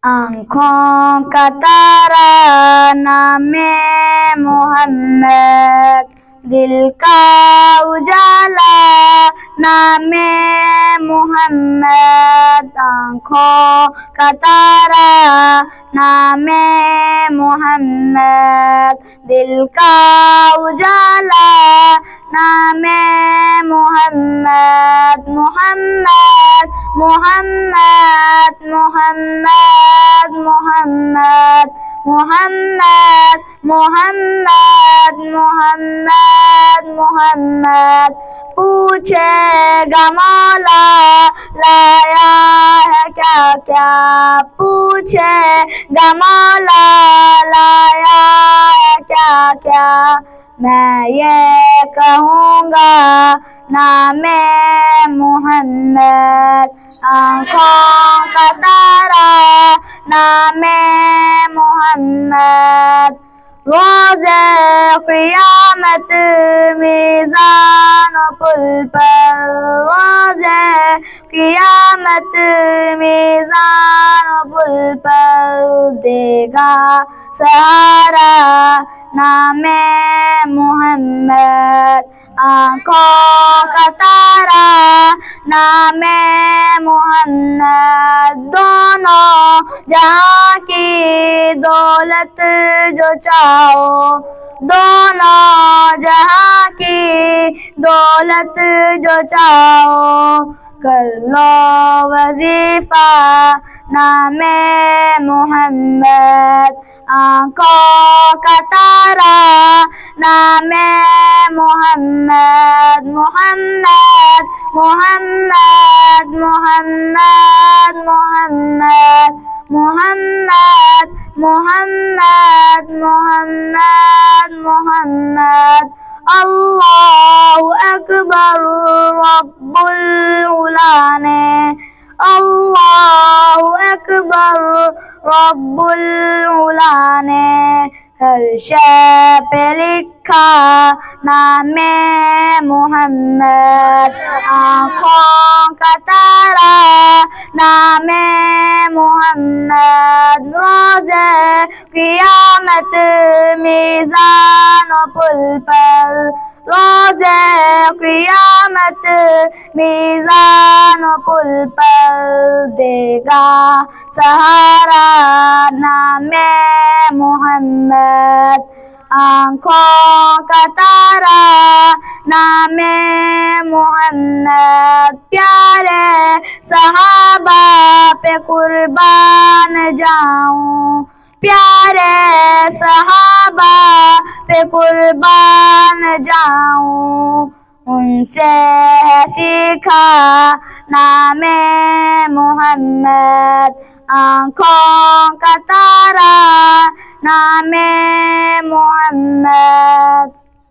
آنکھوں کا تارا نام محمد، دل کا اجالا نام محمد، آنکھوں کا تارا نام محمد، دل کا اجالا نام محمد، محمد محمد محمد محمد محمد محمد محمد محمد، پوچھے گا مولا لایا ہے کیا کیا، پوچھے گا مولا لایا ہے کیا کیا، میں یہ کہوں گا نام محمد، آنکھوں کا تارا نام محمد، روز قیامت میزان و پل پر، روز قیامت میزان و پل پر، دے گا سہارا نام محمد، آنکھوں کا تارا نام محمد، دونوں جہاں کی دولت جو چاہو، دونوں جہاں کی دولت جو چاہو، کر لو وظیفہ نام محمد، آنکھوں کا تارا نام محمد، محمد محمد محمد محمد محمد محمد محمد محمد، اللہ اکبر رب العلا نے، اللہ اکبر رب العلا نے، ہر شے پہ لکھا نام محمد، آنکھوں کا تارا نام محمد، روز قیامت میزان و پل پر، روز قیامت میزان و پل پر، دے گا سہارا نام محمد، آنکھوں کا تارا نام محمد، پیارے صحابہ پہ قربان جاؤں، پیارے صحابہ پہ قربان جاؤں، ان سے سیکھا نام محمد، آنکھوں کا تارا نام محمد۔